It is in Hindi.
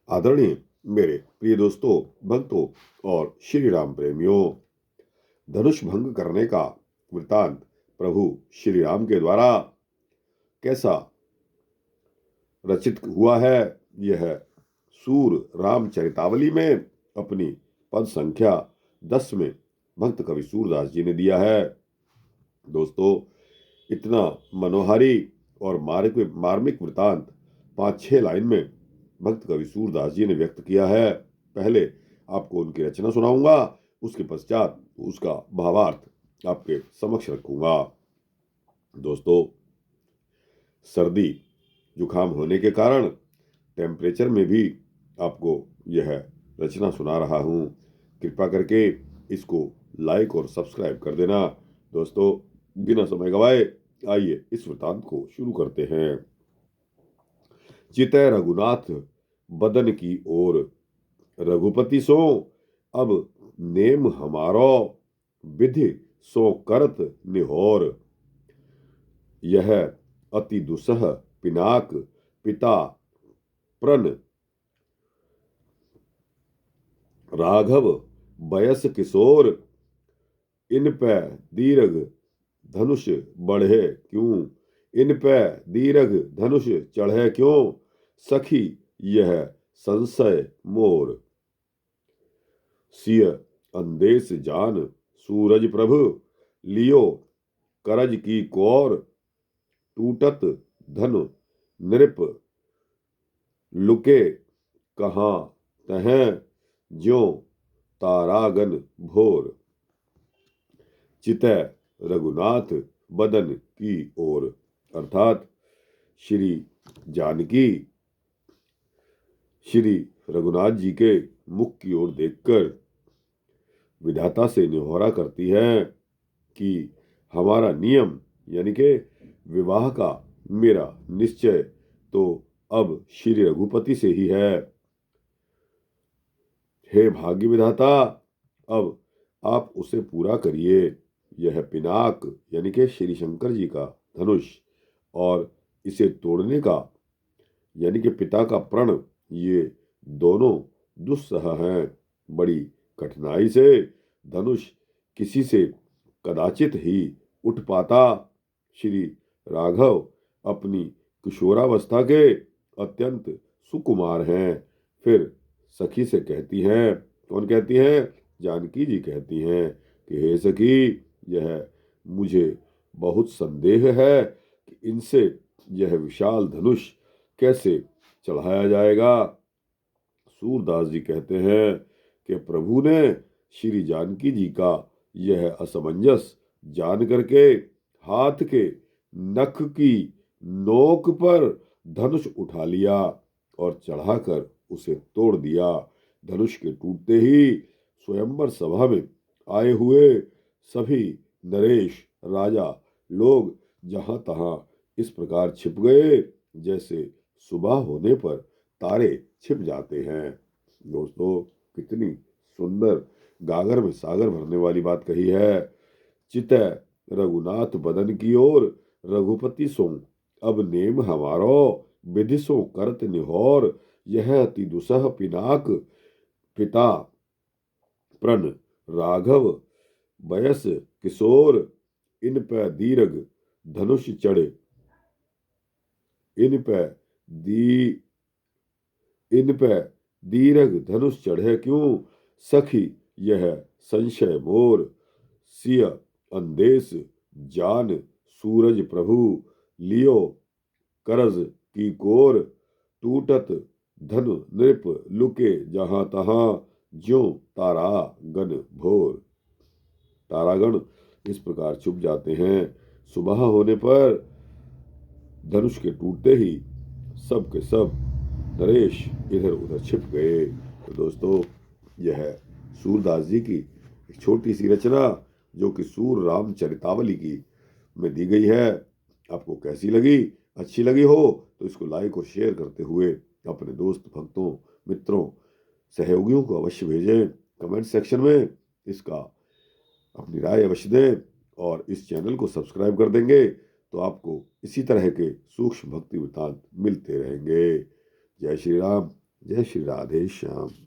आदरणीय मेरे प्रिय दोस्तों, भक्तों और श्री राम प्रेमियों, धनुष भंग करने का वृतांत प्रभु श्री राम के द्वारा कैसा रचित हुआ है, यह सूर रामचरितावली में अपनी पद संख्या 10 में भक्त कवि सूरदास जी ने दिया है। दोस्तों, इतना मनोहारी और मार्मिक वृतांत 5-6 लाइन में भक्त कवि सूरदास जी ने व्यक्त किया है। पहले आपको उनकी रचना सुनाऊंगा, उसके पश्चात उसका भावार्थ आपके समक्ष रखूंगा। दोस्तों, सर्दी जुकाम होने के कारण टेम्परेचर में भी आपको यह रचना सुना रहा हूं। कृपा करके इसको लाइक और सब्सक्राइब कर देना। दोस्तों, बिना समय गवाए आइए इस वृतांत को शुरू करते हैं। चितै रघुनाथ बदन की ओर, रघुपति सो अब नेम हमारो, विधि सो करत निहोर। यह अति दुसह पिनाक पिता प्रण, राघव बयस किशोर। इन पे दीर्घ धनुष बढ़े क्यों, इन पे दीर्घ धनुष चढ़े क्यों, सखी यह संशय मोर। सिय अंदेश जान सूरज प्रभु, लियो करज की कौर। टूटत धन नृप लुके कहाँ तहें, ज्यों तारागन भोर। चितै रघुनाथ बदन की ओर, अर्थात श्री जानकी श्री रघुनाथ जी के मुख की ओर देखकर विधाता से निहोरा करती है कि हमारा नियम यानी कि विवाह का मेरा निश्चय तो अब श्री रघुपति से ही है। हे भाग्य विधाता, अब आप उसे पूरा करिए। यह पिनाक यानी कि श्री शंकर जी का धनुष और इसे तोड़ने का यानी कि पिता का प्रण, ये दोनों दुस्सह हैं। बड़ी कठिनाई से धनुष किसी से कदाचित ही उठ पाता। श्री राघव अपनी किशोरावस्था के अत्यंत सुकुमार हैं। फिर सखी से कहती हैं, कौन कहती है? जानकी जी कहती हैं कि हे सखी, यह मुझे बहुत संदेह है कि इनसे यह विशाल धनुष कैसे चढ़ाया जाएगा। सूरदास जी कहते हैं कि प्रभु ने श्री जानकी जी का यह असमंजस जान करके हाथ के नख की नोक पर धनुष उठा लिया और चढ़ाकर उसे तोड़ दिया। धनुष के टूटते ही स्वयंवर सभा में आए हुए सभी नरेश राजा लोग जहां तहां इस प्रकार छिप गए जैसे सुबह होने पर तारे छिप जाते हैं। दोस्तों, कितनी सुंदर गागर में सागर भरने वाली बात कही है। चितै रघुनाथ बदन की ओर, रघुपति सो अब नेम हमारो, विधि सो करत निहोर। यह अति दुसह पिनाक पिता प्रण, राघव बयस किशोर। इन पे दीर्घ धनुष चढ़े, इन पे दी इन पे दीर्घ धनुष चढ़े क्यों, सखी यह संशय मोर। सिय अंदेश जान सूरज प्रभु, लियो करज की कोर। टूटत धन नृप लुके जहां तहां, ज्यों तारा गण भोर। तारागण इस प्रकार छुप जाते हैं। सुबह होने पर धनुष के टूटते ही सब के सब नरेश इधर उधर छिप गए। तो दोस्तों, यह सूरदास जी की एक छोटी सी रचना जो कि सूर रामचरितावली की में दी गई है, आपको कैसी लगी? अच्छी लगी हो तो इसको लाइक और शेयर करते हुए अपने दोस्त, भक्तों, मित्रों, सहयोगियों को अवश्य भेजें। कमेंट सेक्शन में इसका अपनी राय अवश्य दें और इस चैनल को सब्सक्राइब कर देंगे तो आपको इसी तरह के सूक्ष्म भक्ति वृत्तांत मिलते रहेंगे। जय श्री राम, जय श्री राधे श्याम।